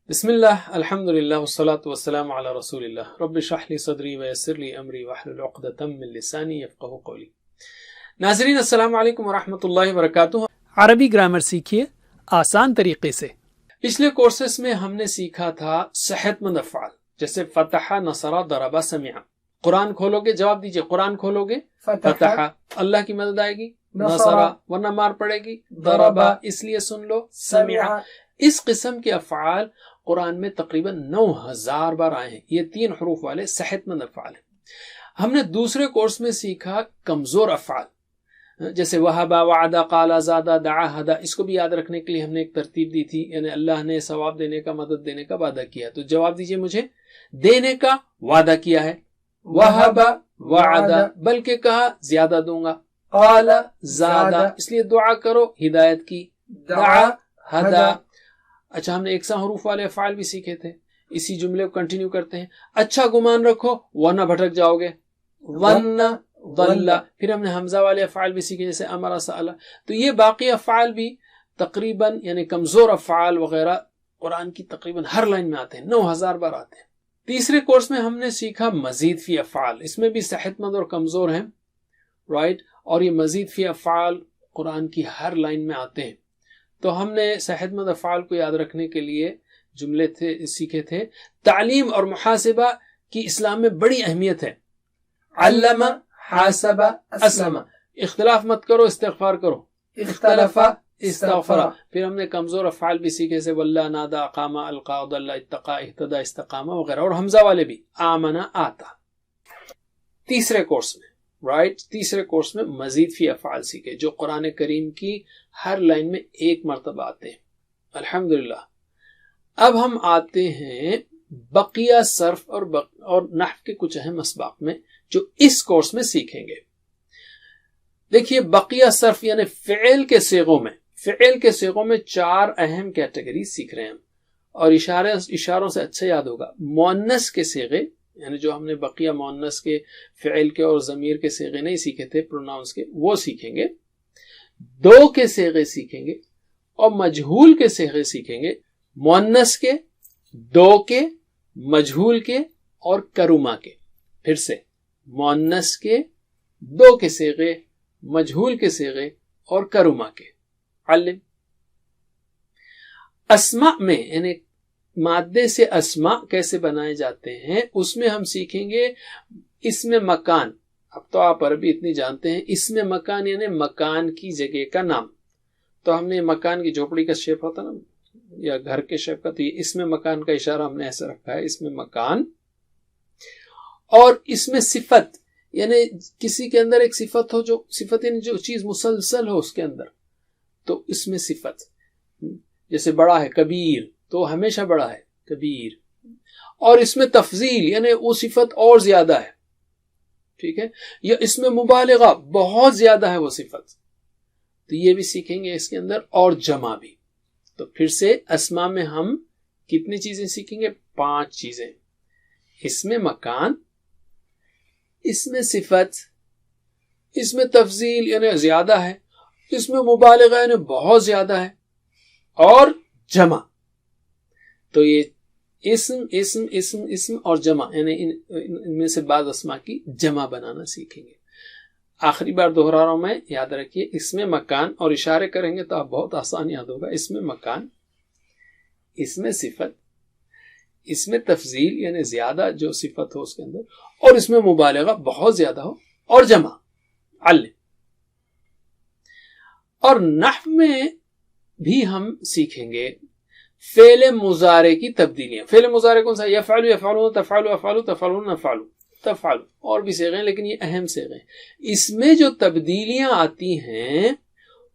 بسم اللہ الحمد للہ والصلاة والسلام علی رسول اللہ رب اشرح لی صدری ویسر لی امری واحلل عقدۃ من لسانی یفقہوا قولی۔ ناظرین السلام علیکم ورحمۃ اللہ وبرکاتہ۔ عربی گرامر سیکھیے آسان طریقے سے۔ پچھلے کورسز میں ہم نے سیکھا تھا صحت مند افعال، جیسے فتح، نصر، ضرب، سمع۔ قرآن کھولو گے، جواب دیجئے، قرآن کھولو گے فتح، اللہ کی مدد آئے گی، نصر ورنہ مار پڑے گی، ضرب اس لیے سن لو، سمع۔ اس قسم کے افعال قرآن میں تقریباً 9000 بار آئے ہیں۔ یہ 3 حروف والے صحت مند افعال ہیں۔ ہم نے دوسرے کورس میں سیکھا کمزور افعال، جیسے وہبا، وعدہ، قالا، زادہ، دعا، ہدا۔ اس کو بھی یاد رکھنے کے لیے ہم نے ایک ترتیب دی تھی، یعنی اللہ نے ثواب دینے کا، مدد دینے کا وعدہ کیا، تو جواب دیجئے مجھے، دینے کا وعدہ کیا ہے، وہبا، وعدہ، بلکہ کہا زیادہ دوں گا، قالا، زادہ، اس لیے دعا کرو ہدایت کی، دعا، ہدا۔ اچھا، ہم نے 100 حروف والے افعال بھی سیکھے تھے۔ اسی جملے کو کنٹینیو کرتے ہیں۔ اچھا گمان رکھو ورنہ بھٹک جاؤ گے، ون، ضل۔ پھر ہم نے حمزہ والے افعال بھی سیکھے، جیسے امر، سأل۔ تو یہ باقی افعال بھی تقریباً، یعنی کمزور افعال وغیرہ قرآن کی تقریباً ہر لائن میں آتے ہیں، 9000 بار آتے ہیں۔ تیسرے کورس میں ہم نے سیکھا مزید فی افعال، اس میں بھی صحت مند اور کمزور ہیں، رائٹ۔ اور یہ مزید فی افعال قرآن کی ہر لائن میں آتے ہیں۔ تو ہم نے صحت مند افعال کو یاد رکھنے کے لیے جملے سیکھے تھے۔ تعلیم اور محاسبہ کی اسلام میں بڑی اہمیت ہے۔ علم، حاسب، اسلم۔ اختلاف مت کرو، استغفار کرو، اختلف، استغفر۔ پھر ہم نے کمزور افعال بھی سیکھے، سے واللہ، نادا، اقام، القا، ضل، اتقا، اہتدى، استقامہ وغیرہ، اور حمزہ والے بھی، آمن، آتا۔ تیسرے کورس میں، رائٹ، تیسرے کورس میں مزید فی افعال سیکھے، جو قرآن کریم کی ہر لائن میں 1 مرتبہ آتے ہیں، الحمدللہ۔ اب ہم آتے ہیں بقیہ صرف اور نحو کے کچھ اہم اسباق میں، جو اس کورس میں سیکھیں گے۔ دیکھیے، بقیہ صرف یعنی فعل کے صیغوں میں 4 اہم کیٹیگری سیکھ رہے ہیں ہم، اور اشاروں سے اچھا یاد ہوگا۔ مؤنث کے صیغے، یعنی جو ہم نے بقیہ مؤنث کے، فعل کے اور ضمیر کے صیغے نہیں سیکھے تھے، پروناؤنس کے، وہ سیکھیں گے۔ 2 کے صیغے سیکھیں گے، اور مجہول کے صیغے سیکھیں گے۔ مؤنث کے، 2 کے، مجہول کے اور کرما کے۔ پھر سے، مؤنث کے، 2 کے صیغے، مجہول کے صیغے اور کرما کے۔ علم۔ اسماء میں، یعنی مادے سے اسماء کیسے بنائے جاتے ہیں، اس میں ہم سیکھیں گے اسم مکان۔ اب تو آپ عربی اتنی جانتے ہیں، اسم مکان یعنی مکان کی جگہ کا نام۔ تو ہم نے مکان کی جھوپڑی کا شیپ ہوتا نا، یا گھر کے شیپ کا، تو یہ اسم مکان کا اشارہ ہم نے ایسے رکھا ہے، اسم مکان۔ اور اس میں صفت، یعنی کسی کے اندر ایک صفت ہو، جو صفت یعنی جو چیز مسلسل ہو اس کے اندر، تو اس میں صفت، جیسے بڑا ہے، کبیر، تو ہمیشہ بڑا ہے، کبیر۔ اور اس میں تفضیل، یعنی وہ صفت اور زیادہ ہے، ٹھیک ہے، یا اس میں مبالغہ، بہت زیادہ ہے وہ صفت، تو یہ بھی سیکھیں گے اس کے اندر، اور جمع بھی۔ تو پھر سے اسماء میں ہم کتنی چیزیں سیکھیں گے؟ 5 چیزیں۔ اس میں مکان، اس میں صفت، اس میں تفضیل یعنی زیادہ ہے، اس میں مبالغہ یعنی بہت زیادہ ہے، اور جمع۔ تو یہ اسم اور جمع، یعنی ان میں سے بعض اسماء کی جمع بنانا سیکھیں گے۔ آخری بار دہرا رہا ہوں میں، یاد رکھیے، اس میں مکان، اور اشارے کریں گے تو آپ بہت آسان یاد ہوگا۔ اس میں مکان، اس میں صفت، اس میں تفضیل یعنی زیادہ جو صفت ہو اس کے اندر، اور اس میں مبالغہ بہت زیادہ ہو، اور جمع، علم۔ اور نحو میں بھی ہم سیکھیں گے فعل مضارع کی تبدیلیاں۔ فعل مضارع کون سا؟ یفعل، یفعلون، تفعل، افعل، تفعلون، نفعل، تفعل، اور بھی صیغے ہیں، لیکن یہ اہم صیغے ہیں۔ اس میں جو تبدیلیاں آتی ہیں،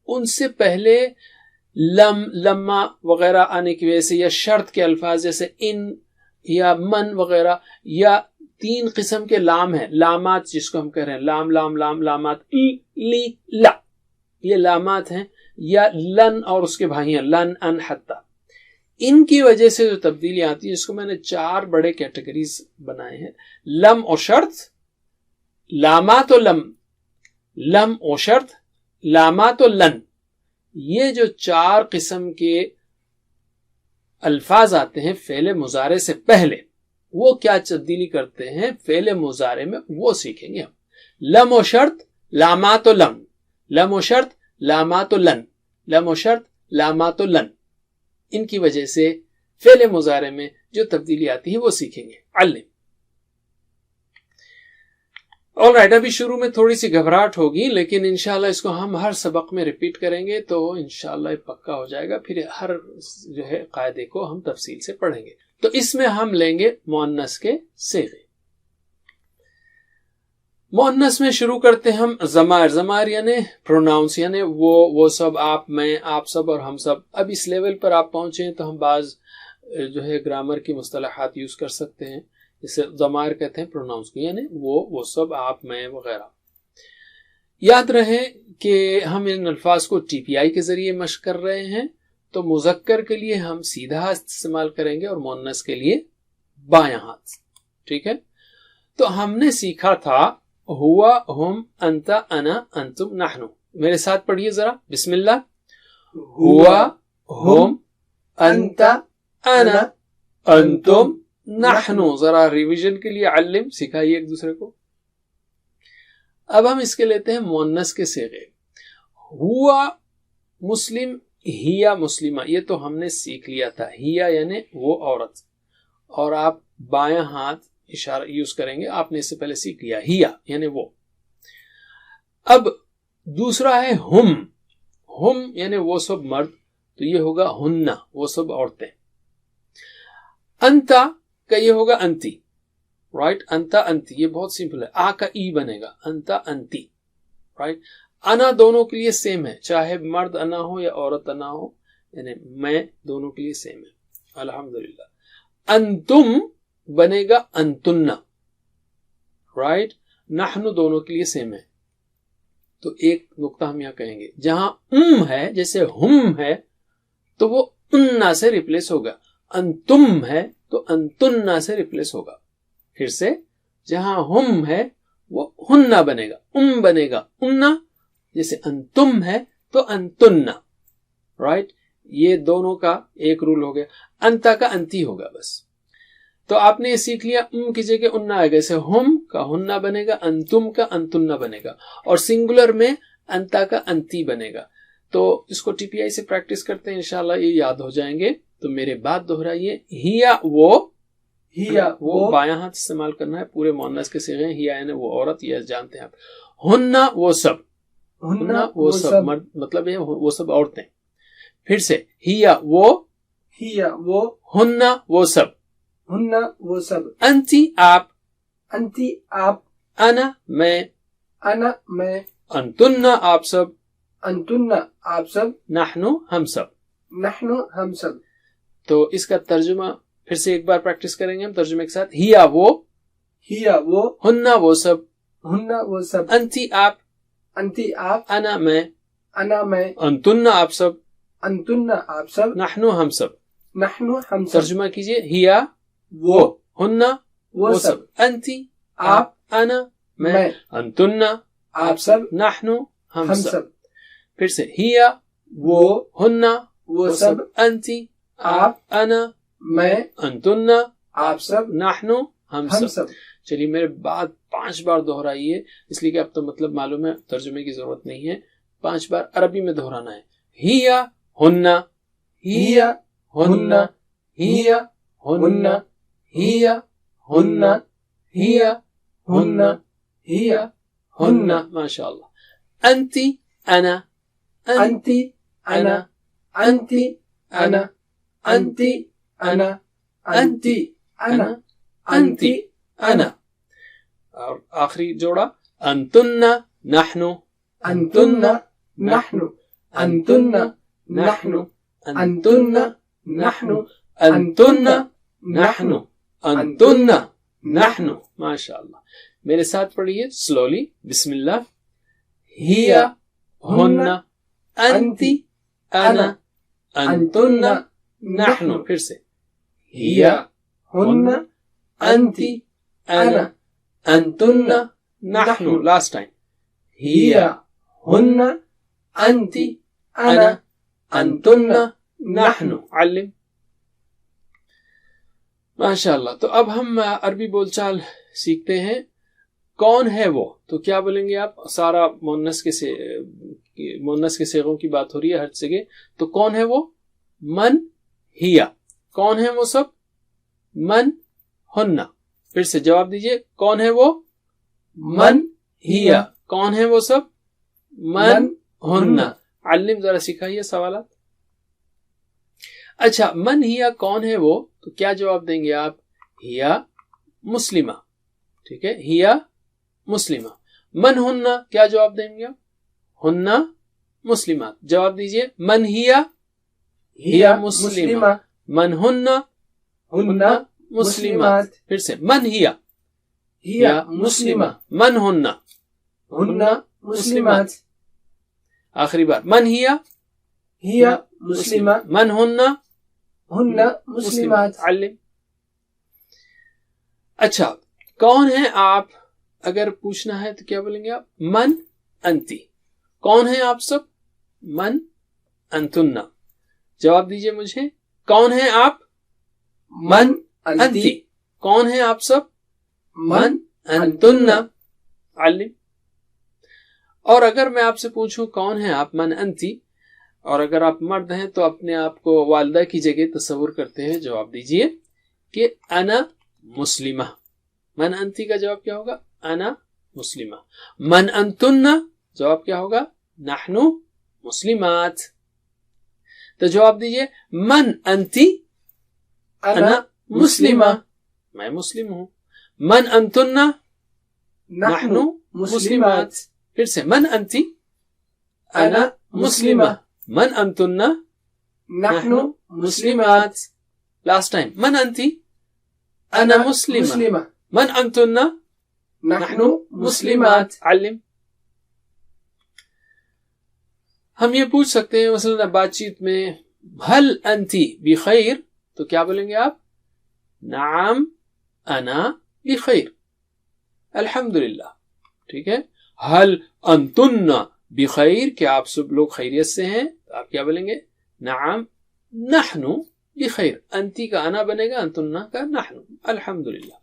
ان سے پہلے لما وغیرہ آنے کی وجہ سے، یا شرط کے الفاظ جیسے ان یا من وغیرہ، یا 3 قسم کے لام ہیں، لامات جس کو ہم کہہ رہے ہیں، لام، لام، لام، لامات، لی، لا، یہ لامات ہیں، یا لن اور اس کے بھائی ہیں، لن، ان، حتی۔ ان کی وجہ سے جو تبدیلی آتی ہے، اس کو میں نے 4 بڑے کیٹیگریز بنائے ہیں۔ لم و شرط، لامات و لم، لم و شرط، لامات و لن، یہ جو 4 قسم کے الفاظ آتے ہیں فعل مضارع سے پہلے، وہ کیا تبدیلی کرتے ہیں فعل مضارع میں، وہ سیکھیں گے ہم. لم و شرط، لامات و لم، لم و شرط، لامات و لن، لم و شرط، لامات و لن، ان کی وجہ سے فعل مضارع میں جو تبدیلی آتی ہے وہ سیکھیں گے. علم. آل رائٹ، ابھی شروع میں تھوڑی سی گھبراہٹ ہوگی، لیکن انشاءاللہ اس کو ہم ہر سبق میں ریپیٹ کریں گے تو انشاءاللہ یہ پکا ہو جائے گا. پھر ہر جو ہے قاعدے کو ہم تفصیل سے پڑھیں گے. تو اس میں ہم لیں گے مؤنث کے صیغے. مؤنث میں شروع کرتے ہم ضمائر. ضمائر یعنی پروناؤنس، یعنی وہ سب، آپ، میں، آپ سب اور ہم سب. اب اس لیول پر آپ پہنچے ہیں تو ہم بعض جو ہے گرامر کی مصطلحات یوز کر سکتے ہیں، جسے ضمائر کہتے ہیں پروناؤنس کو، یعنی وہ سب، آپ، میں وغیرہ. یاد رہے کہ ہم ان الفاظ کو ٹی پی آئی کے ذریعے مشق کر رہے ہیں، تو مذکر کے لیے ہم سیدھا ہاتھ استعمال کریں گے اور مؤنث کے لیے بایاں ہاتھ. ٹھیک ہے؟ تو ہم نے سیکھا تھا ہوا، ہم، انت، انا، انتم، نحنو. میرے ساتھ پڑھیے ذرا، بسم اللہ. ہوا، ہم، انت، انا، انتم، نحنو. ذرا ریویژن کے لیے علم، سکھائیے ایک دوسرے کو. اب ہم اس کے لیتے ہیں مؤنث کے صیغے. ہوا مسلم، ہیا مسلمہ، یہ تو ہم نے سیکھ لیا تھا. ہیا یعنی وہ عورت، اور آپ بایاں ہاتھ اشارہ یوز کریں گے، آپ نے اس سے پہلے سیکھ لیا. ہیا یعنی وہ. اب دوسرا ہے ہم. ہم یعنی وہ سب مرد، تو یہ ہوگا ہننا، وہ سب عورتیں. انتا کا یہ ہوگا انتی. رائٹ، انتا انتی، یہ بہت سمپل ہے. آ کا ای بنے گا، انتا انتی. رائٹ. انا دونوں کے لیے سیم ہے، چاہے مرد انا ہو یا عورت انا ہو، یعنی میں، دونوں کے لیے سیم ہے. الحمدللہ. انتم بنے گا انتنا. رائٹ. نحن دونوں کے لیے سیم ہے. تو ایک نقطہ ہم یہاں کہیں گے، جہاں ہے جیسے ہم ہے تو وہ اننا سے ریپلیس ہوگا. انتم ہے تو انتنا سے ریپلیس ہوگا. پھر سے، جہاں ہم ہے وہ ہننا بنے گا، بنے گا اننا. جیسے انتم ہے تو انتنا. رائٹ. یہ دونوں کا ایک رول ہو گیا. انتا کا انتی ہوگا بس. تو آپ نے یہ سیکھ لیا، کی جگہ اننا آئے گا، جیسے ہم کا ہننا بنے گا، انتم کا انتنا بنے گا، اور سنگولر میں انتا کا انتی بنے گا. تو اس کو ٹی پی آئی سے پریکٹس کرتے ہیں، انشاءاللہ یہ یاد ہو جائیں گے. تو میرے بات دہرائیے. ہیا وہ بایاں ہاتھ استعمال کرنا ہے. پورے مؤنث کے صیغے ہیں. ہیا یعنی وہ عورت، یہ جانتے ہیں آپ. ہننا وہ سب، ہننا وہ سب مرد، مطلب ہے وہ سب عورتیں. پھر سے، ہیا وہ ہننا وہ سب، انتی آپ، انا میں، انتنا آپ سب، نحنو ہم سب. تو اس کا ترجمہ پھر سے ایک بار پریکٹس کریں گے ہم ترجمے کے ساتھ. ہیا وہ ہننا وہ سب، انتی آپ، انا میں، انتنا آپ سب، نحنو ہم سب. ترجمہ کیجئے. ہیا وہ ہننا وہ سب، انتی آپ، انا میں، انتنا آپ سب، نحنو ہم سب. پھر سے، ہیا وہ ہننا وہ سب، انتی آپ، انا میں، انتنا آپ سب، نحنو ہم سب. چلیے میرے بات 5 بار دہرائیے، اس لیے کہ اب تو مطلب معلوم ہے، ترجمے کی ضرورت نہیں ہے. 5 بار عربی میں دہرانا ہے. ہیا ہننا، ہیا ہننا، ہیا ہننا، ہیا ہننا، ہیا ہننا، ہیا ہننا. ماشاء اللہ. انتی انا، انتی انا، انتی انا، انتی انا، انتی انا، انتی انا. اور آخری جوڑا، انتنا نحنو، انتنا نحنو، انتنا نحنو، انتنا نحنو، انتنا نحنو، انتنا نحنو. ماشاء اللہ. میرے ساتھ پڑھیے سلولی. بسم اللہ. ہیا ہننا، انتی انا، انتنا نحنو. پھر سے، ہیا ہننا، انتی انا، انتنا نحنو. Last time. ہیا ہننا، انتی انا، انتنا نحنو. علم. ماشاء اللہ. تو اب ہم عربی بول چال سیکھتے ہیں. کون ہے وہ؟ تو کیا بولیں گے آپ؟ سارا مؤنث کے صیغوں کی بات ہو رہی ہے ہر جگہ. تو کون ہے وہ؟ من ہیا. کون ہے وہ سب؟ من ہننا. پھر سے جواب دیجئے. کون ہے وہ؟ من ہیا. کون ہے وہ سب؟ من ہننا. علم ذرا سکھائیے سوالات. اچھا، من ہیا کون ہے وہ؟ تو کیا جواب دیں گے آپ؟ ہیا مسلمہ. ٹھیک ہے، ہیا مسلمہ. من ہننا کیا جواب دیں گے آپ؟ ہننا مسلمات. جواب دیجئے. من ہیا ہیا مسلمہ. من ہننا ہننا مسلمات. پھر سے. من ہیا ہیا مسلمہ. من ہننا ہننا مسلمات. آخری بار. من ہیا ہیا مسلمہ. من ہننا ہننا مسلمات. علم. اچھا، کون ہیں آپ؟ اگر پوچھنا ہے تو کیا بولیں گے آپ؟ من انتی. کون ہیں آپ سب؟ من انتنا. جواب دیجئے مجھے. کون ہیں آپ؟ من انتی. کون ہیں آپ سب؟ من انتنا. علم. اور اگر میں آپ سے پوچھوں کون ہیں آپ؟ من انتی. اور اگر آپ مرد ہیں تو اپنے آپ کو والدہ کی جگہ تصور کرتے ہیں. جواب دیجئے کہ انا مسلمہ. من انتی کا جواب کیا ہوگا؟ انا مسلمہ. من انتنا جواب کیا ہوگا؟ نحنو مسلمات. تو جواب دیجئے. من انتی انا مسلمہ. میں مسلم ہوں. من انتنا نحنو مسلمات. پھر سے. من انتی انا مسلمہ. من انتنا نحنو مسلمات. Last time. من انتی انا مسلمہ. من انتنا نحنو مسلمات. علم. ہم یہ پوچھ سکتے ہیں مثلا بات چیت میں هل انتی بخیر، تو کیا بولیں گے آپ؟ نعم انا بخیر. الحمدللہ. ٹھیک ہے. هل انتن بخیر، کیا آپ سب لوگ خیریت سے ہیں؟ تو آپ کیا بولیں گے؟ نعم نحنو بخیر. انتی کا انا بنے گا، انتن کا نحنو. الحمدللہ.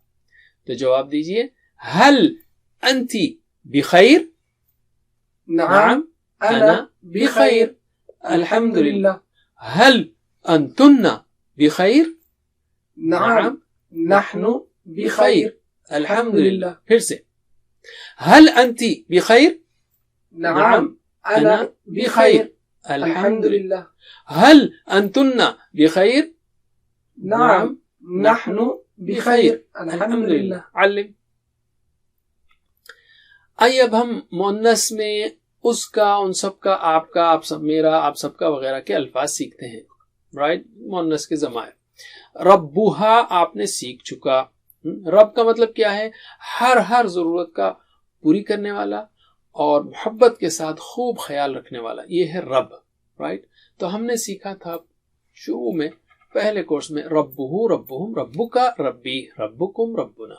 تو جواب دیجئے. هل انتی بخیر؟ نعم انا بخیر. الحمدللہ. هل انتن بخیر؟ نعم نحن بخیر. الحمدللہ. پھر سے. هل انتی بخیر؟ نعم انا بخیر. الحمدللہ. هل انتن بخیر؟ نعم نحن بخیر. الحمدللہ. علم. آئیے اب ہم مؤنث میں اس کا، ان سب کا، آپ کا، آپ سب، میرا، آپ سب کا وغیرہ کے الفاظ سیکھتے ہیں. رائٹ. مؤنث کے ضمائر. ربوہا آپ نے سیکھ چکا. رب کا مطلب کیا ہے؟ ہر ضرورت کا پوری کرنے والا اور محبت کے ساتھ خوب خیال رکھنے والا، یہ ہے رب. رائٹ. تو ہم نے سیکھا تھا شروع میں پہلے کورس میں ربہ ربہم ربکا ربی ربکم ربنا.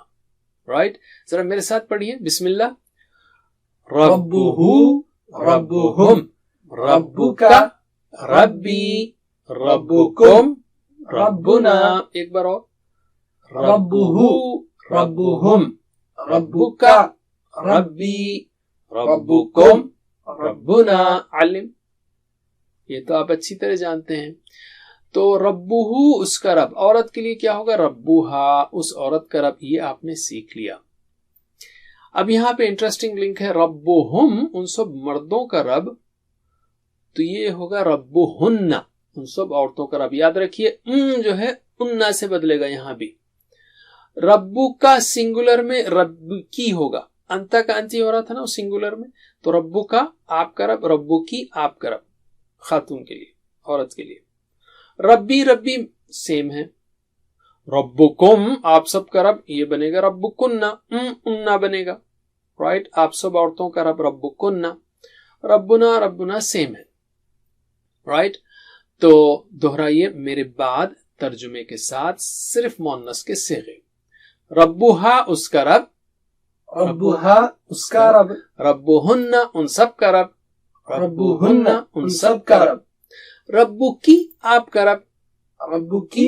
رائٹ. ذرا میرے ساتھ پڑھیے. بسم اللہ. ربہ ربہم ربکا ربی ربکم ربنا. ایک بار اور. ربہ ربہم ربکا ربی ربکم ربنا. علم. یہ تو آپ اچھی طرح جانتے ہیں. تو ربہ اس کا رب، عورت کے لیے کیا ہوگا؟ ربوہا اس عورت کا رب. یہ آپ نے سیکھ لیا. اب یہاں پہ انٹرسٹنگ لنک ہے. ربہم ان سب مردوں کا رب، تو یہ ہوگا ربہن ان سب عورتوں کا رب. یاد رکھیے جو ہے اننا سے بدلے گا. یہاں بھی ربو کا سنگولر میں رب کی ہوگا. انتا کا انتی ہو رہا تھا نا سنگولر میں. تو ربو کا آپ کا رب، ربو کی آپ کا رب، خاتون کے لیے، عورت کے لیے. ربی ربی سیم ہے. ربکم آپ سب کا رب، یہ بنے گا ربکننا. اننا بنے گا. رائٹ. آپ سب عورتوں کا رب ربکننا. ربنا ربنا سیم ہے. رائٹ. تو دہرائیے میرے بعد ترجمے کے ساتھ صرف مؤنث کے صیغے. ربوہا اس کا رب، ربوہا اس کا رب، ربوہن ان سب کا رب، ربوہن ان سب کا رب. ربو کی آپ کا رب، ربو کی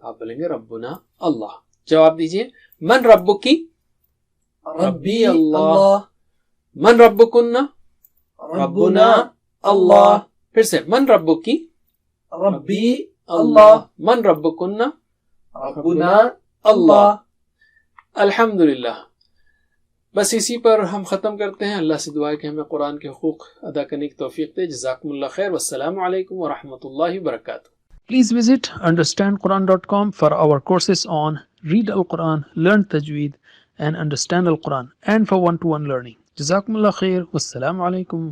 تو آپ بولیں گے ربنا اللہ. جواب دیجئے. من ربکی؟ ربی اللہ. من ربکن؟ ربنا اللہ. پھر سے من ربکی؟ ربی اللہ. من ربکن؟ ربنا اللہ. الحمدللہ. بس اسی پر ہم ختم کرتے ہیں. اللہ سے دعا ہے کہ ہمیں قرآن کے حقوق ادا کرنے کی توفیق دے. جزاکم اللہ خیر. والسلام علیکم ورحمۃ اللہ وبرکاتہ. Please visit understandquran.com for our courses on Read Al-Quran, Learn Tajweed and Understand Al-Quran, and for one-to-one learning. Jazakumullah khair. Wassalamu alaikum.